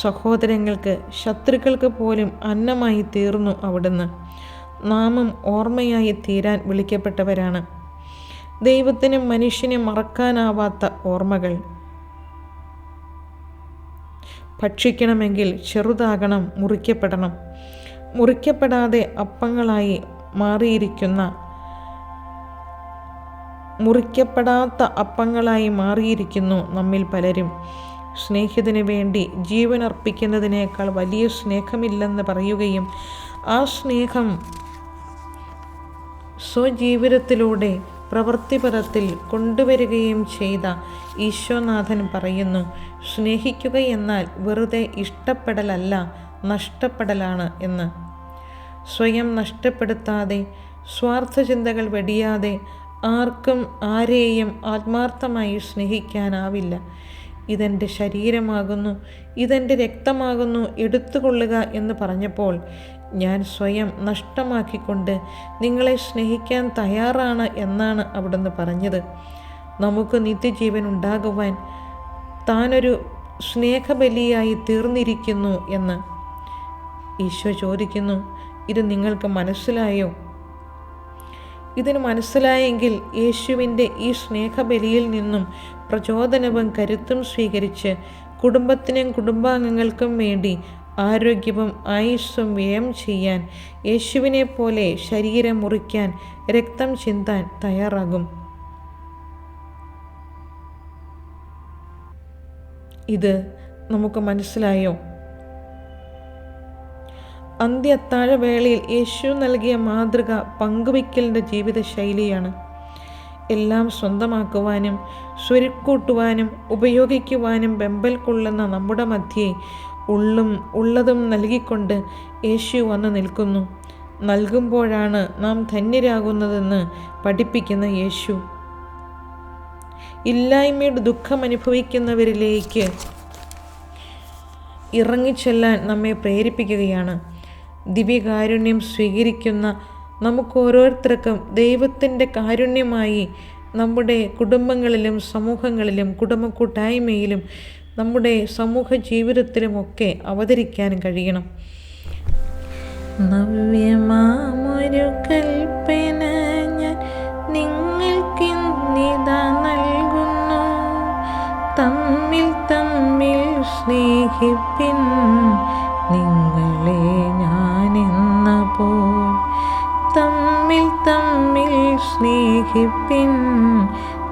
സഹോദരങ്ങൾക്ക്, ശത്രുക്കൾക്ക് പോലും അന്നമായി തീർന്നു അവിടുന്ന്. നാമും ഓർമ്മയായി തീരാൻ വിളിക്കപ്പെട്ടവരാണ്. ദൈവത്തിനും മനുഷ്യനും മറക്കാനാവാത്ത ഓർമ്മകൾ. ഭക്ഷിക്കണമെങ്കിൽ ചെറുതാകണം, മുറിക്കപ്പെടണം. മുറിക്കപ്പെടാത്ത അപ്പങ്ങളായി മാറിയിരിക്കുന്നു നമ്മിൽ പലരും. സ്നേഹിതന് വേണ്ടി ജീവനർപ്പിക്കുന്നതിനേക്കാൾ വലിയ സ്നേഹമില്ലെന്ന് പറയുകയും ആ സ്നേഹം സ്വജീവിതത്തിലൂടെ പ്രവൃത്തിപഥത്തിൽ കൊണ്ടുവരികയും ചെയ്ത ഈശോനാഥൻ പറയുന്നു, സ്നേഹിക്കുക എന്നാൽ വെറുതെ ഇഷ്ടപ്പെടലല്ല, നഷ്ടപ്പെടലാണ് എന്ന്. സ്വയം നഷ്ടപ്പെടുത്താതെ, സ്വാർത്ഥ ചിന്തകൾ വെടിയാതെ ആർക്കും ആരെയും ആത്മാർത്ഥമായി സ്നേഹിക്കാനാവില്ല. ഇതെൻ്റെ ശരീരമാകുന്നു, ഇതെൻ്റെ രക്തമാകുന്നു, എടുത്തുകൊള്ളുക എന്ന് പറഞ്ഞപ്പോൾ ഞാൻ സ്വയം നഷ്ടമാക്കിക്കൊണ്ട് നിങ്ങളെ സ്നേഹിക്കാൻ തയ്യാറാണ് എന്നാണ് അവിടുന്ന് പറഞ്ഞത്. നമുക്ക് നിത്യജീവൻ ഉണ്ടാകുവാൻ താനൊരു സ്നേഹബലിയായി തീർന്നിരിക്കുന്നു എന്ന് ഈശോ ചോദിക്കുന്നു. ഇത് നിങ്ങൾക്ക് മനസ്സിലായോ? ഇതിന് മനസ്സിലായെങ്കിൽ യേശുവിൻ്റെ ഈ സ്നേഹബലിയിൽ നിന്നും പ്രചോദനവും കരുത്തും സ്വീകരിച്ച് കുടുംബത്തിനും കുടുംബാംഗങ്ങൾക്കും വേണ്ടി ആരോഗ്യവും ആയുസ്സും വ്യയം ചെയ്യാൻ, യേശുവിനെ പോലെ ശരീരം മുറിക്കാൻ, രക്തം ചിന്താൻ തയ്യാറാകും. ഇത് നമുക്ക് മനസ്സിലായോ? അന്ത്യത്താഴവേളയിൽ യേശു നൽകിയ മാതൃക പങ്കുവയ്ക്കലിൻ്റെ ജീവിതശൈലിയാണ്. എല്ലാം സ്വന്തമാക്കുവാനും സ്വരുക്കൂട്ടുവാനും ഉപയോഗിക്കുവാനും വെമ്പൽ കൊള്ളുന്ന നമ്മുടെ മധ്യേ ഉള്ളതും നൽകിക്കൊണ്ട് യേശു വന്ന് നിൽക്കുന്നു. നൽകുമ്പോഴാണ് നാം ധന്യരാകുന്നതെന്ന് പഠിപ്പിക്കുന്ന യേശു ഇല്ലായ്മയുടെ ദുഃഖമനുഭവിക്കുന്നവരിലേക്ക് ഇറങ്ങിച്ചെല്ലാൻ നമ്മെ പ്രേരിപ്പിക്കുകയാണ്. ദിവ്യകാരുണ്യം സ്വീകരിക്കുന്ന നമുക്കോരോരുത്തർക്കും ദൈവത്തിൻ്റെ കാരുണ്യമായി നമ്മുടെ കുടുംബങ്ങളിലും സമൂഹങ്ങളിലും കുടുംബ കൂട്ടായ്മയിലും നമ്മുടെ സമൂഹ ജീവിതത്തിലുമൊക്കെ അവതരിക്കാൻ കഴിയണം. നവ്യമാമൊരു കൽപ്പന ഞാൻ നിങ്ങൾക്കിന്നിതാ നൽകുന്നു, തമ്മിൽ തമ്മിൽ സ്നേഹിപ്പിൻ, നിങ്ങളെ ഞാനെന്ന പോൽ. തമ്മിൽ തമ്മിൽ സ്നേഹിപ്പിൻ,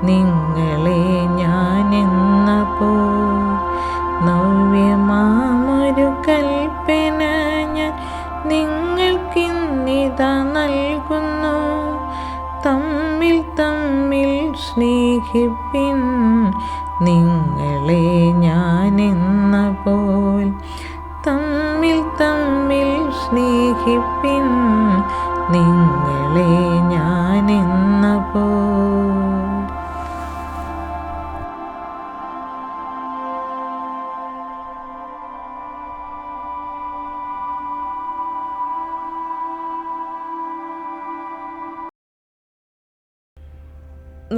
നിങ്ങളെ ഞാനെന്ന പോൽ. നവ്യമാമൊരു കൽപ്പന ഞാൻ നിങ്ങൾക്കിന്നിതാ നൽകുന്നു, തമ്മിൽ തമ്മിൽ സ്നേഹിപ്പിൻ, നിങ്ങളെ ഞാനെന്ന പോൽ. തമ്മിൽ തമ്മിൽ സ്നേഹിപ്പിൻ, നിങ്ങളെ ഞാനെന്ന പോൽ.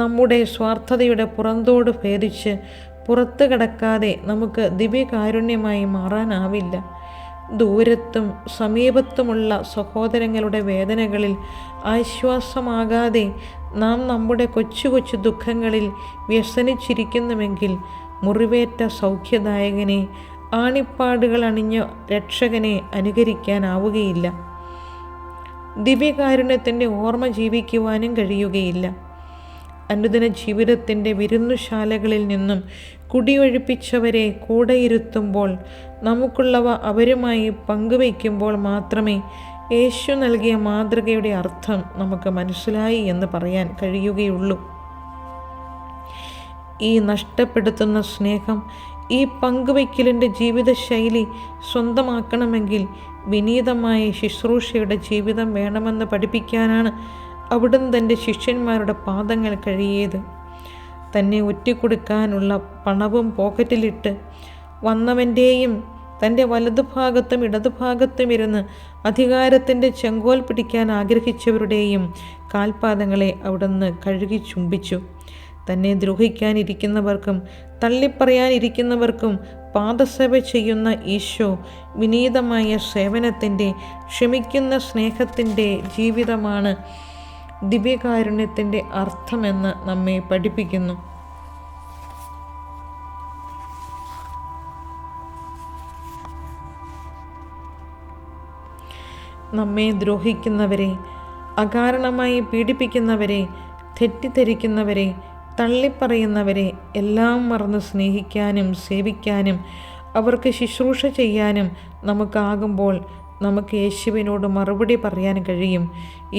നമ്മുടെ സ്വാർത്ഥതയുടെ പുറന്തോട് ഭേദിച്ച് പുറത്തു കടക്കാതെ നമുക്ക് ദിവ്യകാരുണ്യമായി മാറാനാവില്ല. ദൂരത്തും സമീപത്തുമുള്ള സഹോദരങ്ങളുടെ വേദനകളിൽ ആശ്വാസമാകാതെ നാം നമ്മുടെ കൊച്ചു കൊച്ചു ദുഃഖങ്ങളിൽ വ്യസനിച്ചിരിക്കുന്നുവെങ്കിൽ മുറിവേറ്റ സൗഖ്യദായകനെ, ആണിപ്പാടുകൾ അണിഞ്ഞ രക്ഷകനെ അനുകരിക്കാനാവുകയില്ല. ദിവ്യകാരുണ്യത്തിൻ്റെ ഓർമ്മ ജീവിക്കുവാനും കഴിയുകയില്ല. അനുദിന ജീവിതത്തിൻ്റെ വിരുന്നുശാലകളിൽ നിന്നും കുടിയൊഴിപ്പിച്ചവരെ കൂടെയിരുത്തുമ്പോൾ, നമുക്കുള്ളവ അവരുമായി പങ്കുവയ്ക്കുമ്പോൾ മാത്രമേ യേശു നൽകിയ മാതൃകയുടെ അർത്ഥം നമുക്ക് മനസ്സിലായി എന്ന് പറയാൻ കഴിയുകയുള്ളൂ. ഈ നഷ്ടപ്പെടുത്തുന്ന സ്നേഹം ഈ പങ്കുവയ്ക്കലിൻ്റെ ജീവിതശൈലി സ്വന്തമാക്കണമെങ്കിൽ വിനീതമായ ശുശ്രൂഷയുടെ ജീവിതം വേണമെന്ന് പഠിപ്പിക്കാനാണ് അവിടുന്ന് തൻ്റെ ശിഷ്യന്മാരുടെ പാദങ്ങൾ കഴുകിയത്. തന്നെ ഒറ്റിക്കൊടുക്കാനുള്ള പണവും പോക്കറ്റിലിട്ട് വന്നവൻ്റെയും തൻ്റെ വലതുഭാഗത്തും ഇടതുഭാഗത്തും ഇരുന്ന് അധികാരത്തിൻ്റെ ചെങ്കോൽ പിടിക്കാൻ ആഗ്രഹിച്ചവരുടെയും കാൽപാദങ്ങളെ അവിടുന്ന് കഴുകി ചുംബിച്ചു. തന്നെ ദ്രോഹിക്കാനിരിക്കുന്നവർക്കും തള്ളിപ്പറയാനിരിക്കുന്നവർക്കും പാദസേവ ചെയ്യുന്ന ഈശോ വിനീതമായ സേവനത്തിൻ്റെ, ക്ഷമിക്കുന്ന സ്നേഹത്തിൻ്റെ ജീവിതമാണ് ദിവ്യകാരുണ്യത്തിൻ്റെ അർത്ഥമെന്ന് നമ്മെ പഠിപ്പിക്കുന്നു. നമ്മെ ദ്രോഹിക്കുന്നവരെ, അകാരണമായി പീഡിപ്പിക്കുന്നവരെ, തെറ്റിദ്ധരിക്കുന്നവരെ, തള്ളിപ്പറയുന്നവരെ എല്ലാം മറന്ന് സ്നേഹിക്കാനും സേവിക്കാനും അവർക്ക് ശുശ്രൂഷ ചെയ്യാനും നമുക്കാകുമ്പോൾ നമുക്ക് യേശുവിനോട് മറുപടി പറയാൻ കഴിയും.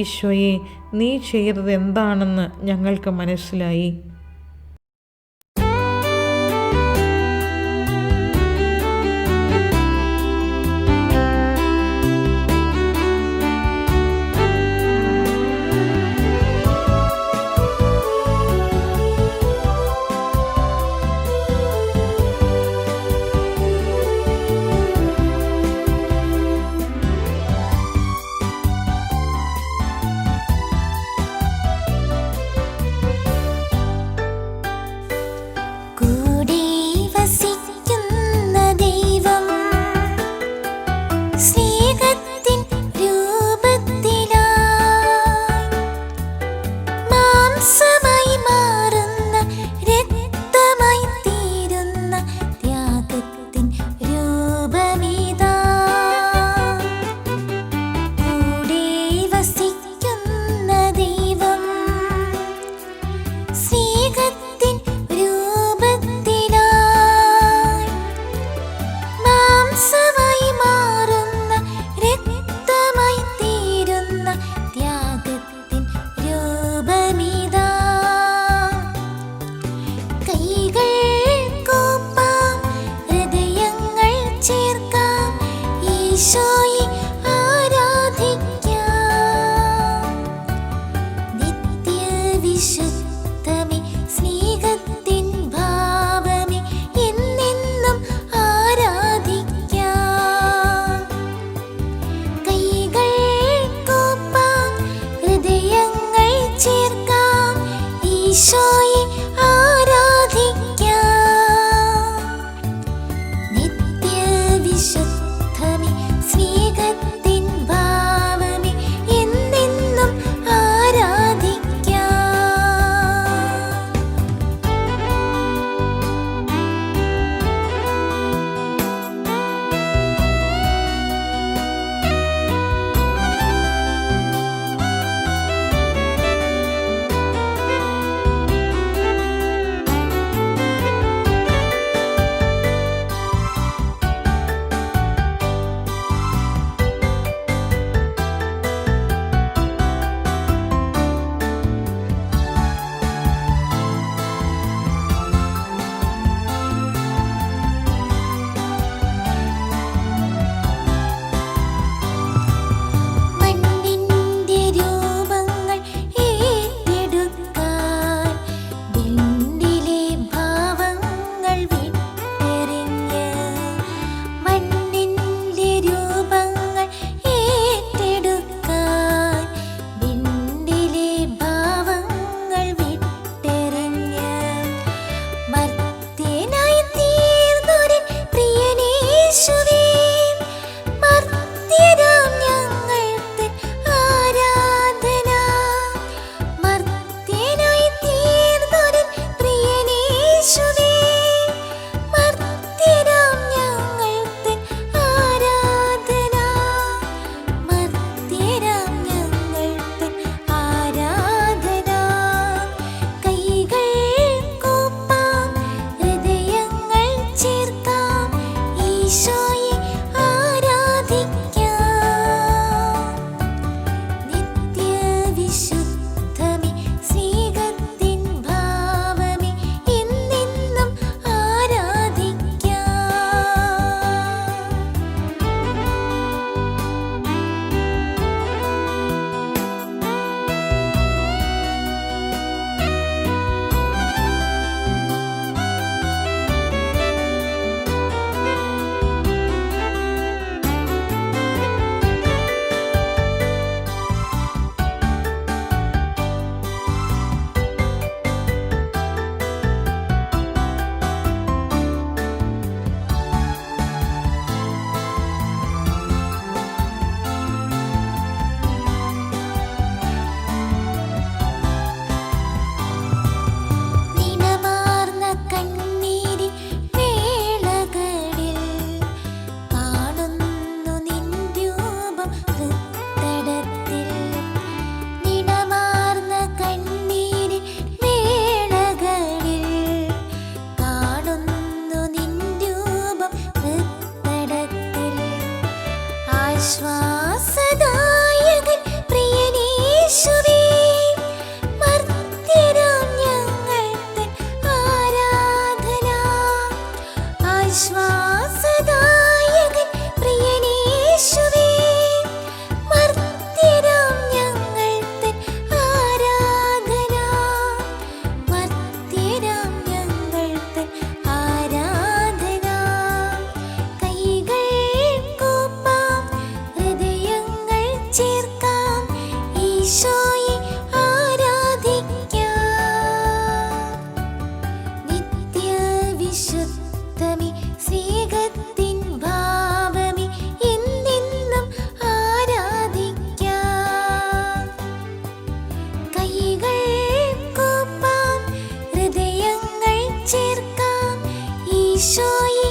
ഈശോയെ, നീ ചെയ്തത് എന്താണെന്ന് ഞങ്ങൾക്ക് മനസ്സിലായി. ആശ്വാസദായകൻ പ്രിയനേശുവേ, മർത്യരാം ഞങ്ങൾ തൻ ആരാധന. ആശ്വാസദായകൻ പ്രിയനേശുവേ, മർത്യരാം ഞങ്ങൾ തൻ ആരാധന. മർത്യരാം ഞങ്ങൾ തൻ ആരാധന. കൈകൾ കൂപ്പാം, ഹൃദയങ്ങൾ ചേർക്കാം, ഈശോയെ ആരാധിക്കാം. നിത്യവിശുദ്ധമേ, സ്നേഹത്തിൻ ഭാവമേ, എന്നെന്നും ആരാധിക്കാം. കൈകൾ കൂപ്പാം, ഹൃദയങ്ങൾ ചേർക്കാം, ഈശോയെ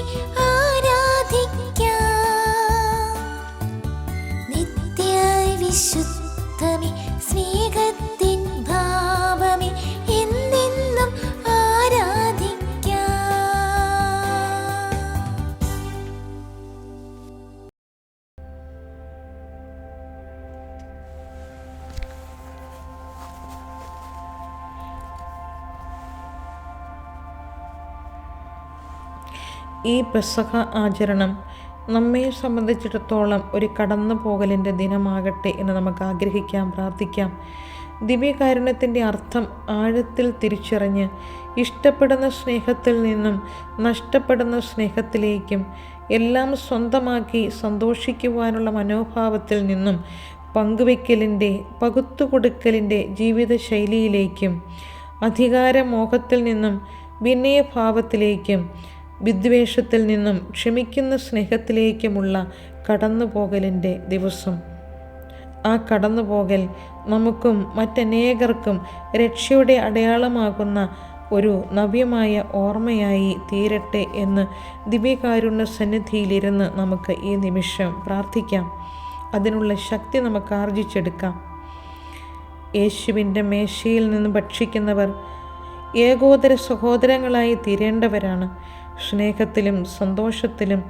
ആരാധിക്കാം. നിത്യവിശുദ്ധമേ, സ്നേഹത്തിൻ ഭാവമേ, എന്നെന്നും ആരാധിക്കാം. ഈ പെസഹ ആചരണം നമ്മെ സംബന്ധിച്ചിടത്തോളം ഒരു കടന്നുപോകലിൻ്റെ ദിനമാകട്ടെ എന്ന് നമുക്ക് ആഗ്രഹിക്കാം, പ്രാർത്ഥിക്കാം. ദിവ്യകാരുണ്യത്തിൻ്റെ അർത്ഥം ആഴത്തിൽ തിരിച്ചറിഞ്ഞ് ഇഷ്ടപ്പെടുന്ന സ്നേഹത്തിൽ നിന്നും നഷ്ടപ്പെടുന്ന സ്നേഹത്തിലേക്കും എല്ലാം സ്വന്തമാക്കി സന്തോഷിക്കുവാനുള്ള മനോഭാവത്തിൽ നിന്നും പങ്കുവയ്ക്കലിൻ്റെ, പകുത്തുകൊടുക്കലിൻ്റെ ജീവിതശൈലിയിലേക്കും അധികാരമോഹത്തിൽ നിന്നും വിനയഭാവത്തിലേക്കും വിദ്വേഷത്തിൽ നിന്നും ക്ഷമിക്കുന്ന സ്നേഹത്തിലേക്കുമുള്ള കടന്നുപോകലിൻ്റെ ദിവസം. ആ കടന്നുപോകൽ നമുക്കും മറ്റനേകർക്കും രക്ഷയുടെ അടയാളമാകുന്ന ഒരു നവ്യമായ ഓർമ്മയായി തീരട്ടെ എന്ന് ദിവ്യകാരുണ്യ സന്നിധിയിലിരുന്ന് നമുക്ക് ഈ നിമിഷം പ്രാർത്ഥിക്കാം. അതിനുള്ള ശക്തി നമുക്ക് ആർജിച്ചെടുക്കാം. യേശുവിൻ്റെ മേശയിൽ നിന്ന് ഭക്ഷിക്കുന്നവർ ഏകോദര സഹോദരങ്ങളായി തീരേണ്ടവരാണ്. സ്നേഹത്തിലും സന്തോഷത്തിലും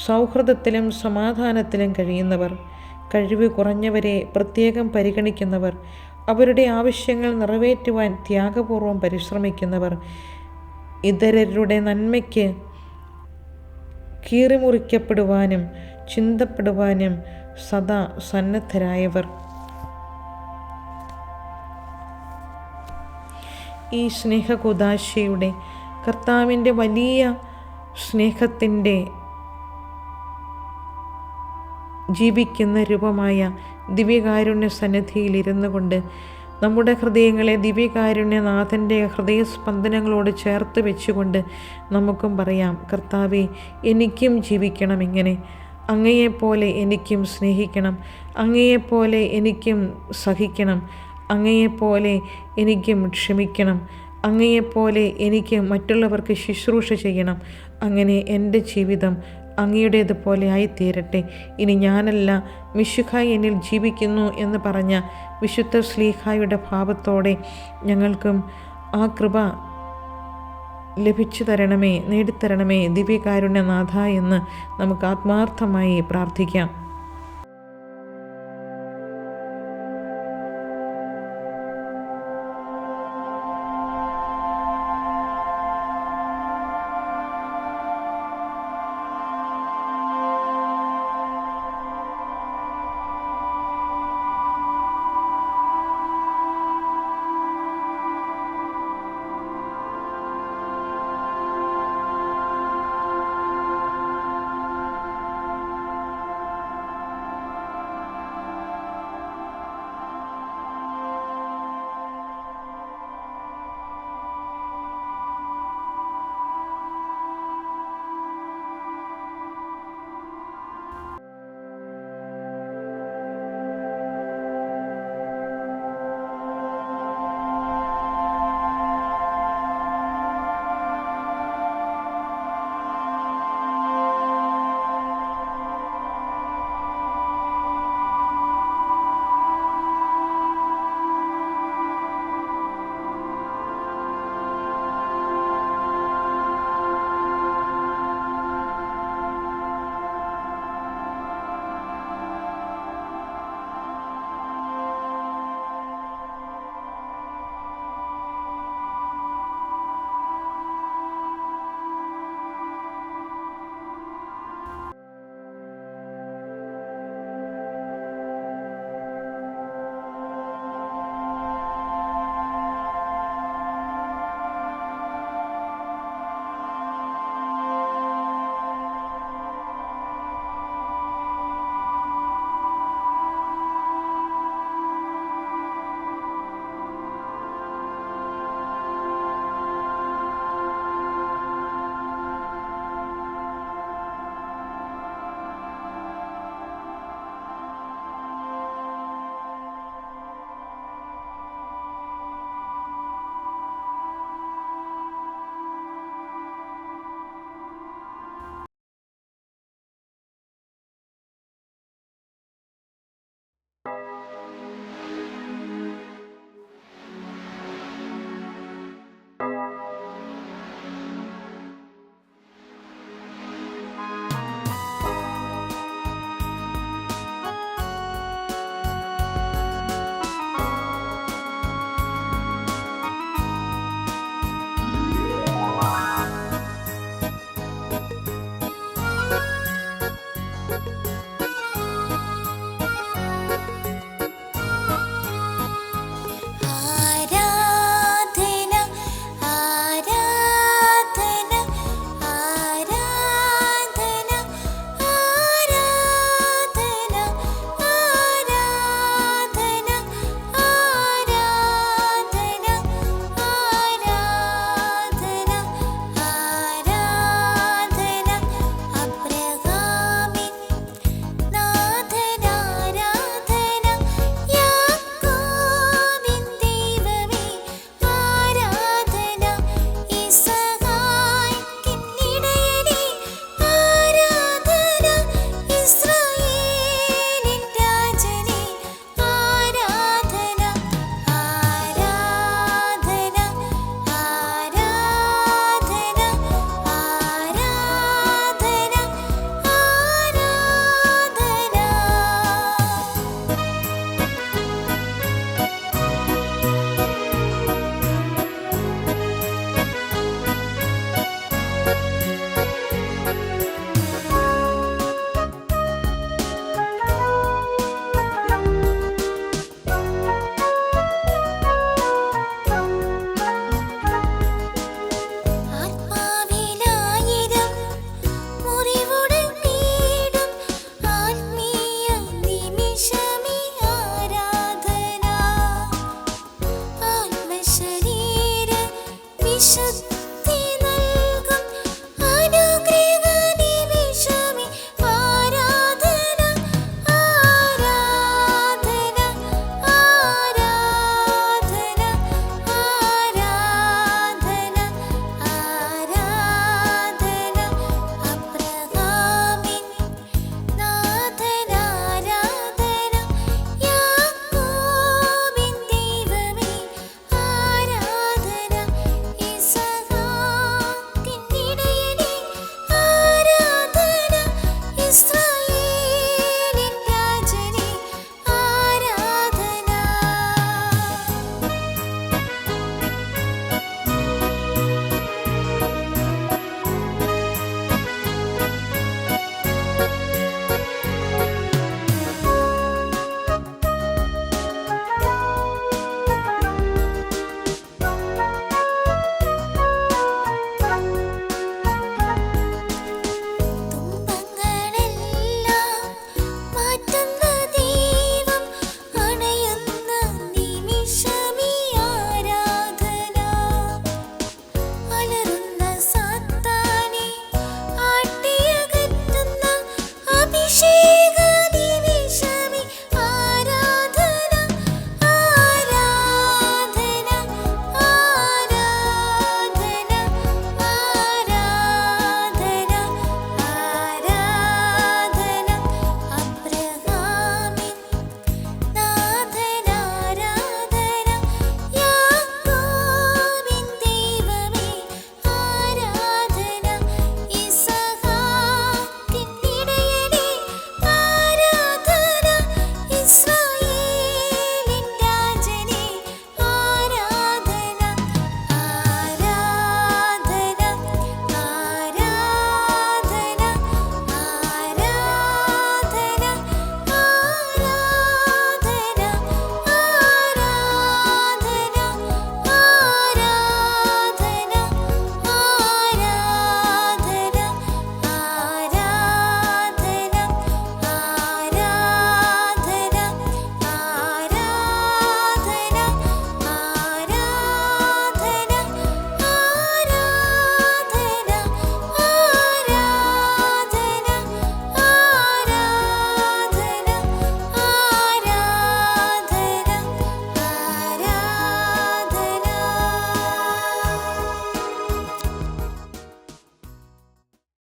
സൗഹൃദത്തിലും സമാധാനത്തിലും കഴിയുന്നവർ, കഴിവ് കുറഞ്ഞവരെ പ്രത്യേകം പരിഗണിക്കുന്നവർ, അവരുടെ ആവശ്യങ്ങൾ നിറവേറ്റുവാൻ ത്യാഗപൂർവം പരിശ്രമിക്കുന്നവർ, ഇതരരുടെ നന്മയ്ക്ക് കീറിമുറിക്കപ്പെടുവാനും ചിന്തപ്പെടുവാനും സദാ സന്നദ്ധരായവർ. ഈ സ്നേഹകുദാശയുടെ കർത്താവിൻ്റെ വലിയ സ്നേഹത്തിൻ്റെ ജീവിക്കുന്ന രൂപമായ ദിവ്യകാരുണ്യ സന്നിധിയിലിരുന്നു കൊണ്ട് നമ്മുടെ ഹൃദയങ്ങളെ ദിവ്യകാരുണ്യനാഥൻ്റെ ഹൃദയസ്പന്ദനങ്ങളോട് ചേർത്ത് വെച്ചുകൊണ്ട് നമുക്കും പറയാം, കർത്താവേ, എനിക്കും ജീവിക്കണം ഇങ്ങനെ. അങ്ങയെപ്പോലെ എനിക്കും സ്നേഹിക്കണം, അങ്ങയെപ്പോലെ എനിക്കും സഹിക്കണം, അങ്ങയെപ്പോലെ എനിക്കും ക്ഷമിക്കണം, അങ്ങയെപ്പോലെ എനിക്ക് മറ്റുള്ളവർക്ക് ശുശ്രൂഷ ചെയ്യണം. അങ്ങനെ എൻ്റെ ജീവിതം അങ്ങയുടേതുപോലെ ആയിത്തീരട്ടെ. ഇനി ഞാനല്ല, മിശിഹായ് എന്നിൽ ജീവിക്കുന്നു എന്ന് പറഞ്ഞ വിശുദ്ധ ശ്ലീഹായുടെ ഭാവത്തോടെ ഞങ്ങൾക്കും ആ കൃപ ലഭിച്ചു തരണമേ, നേടിത്തരണമേ ദിവ്യകാരുണ്യനാഥ എന്ന് നമുക്ക് ആത്മാർത്ഥമായി പ്രാർത്ഥിക്കാം.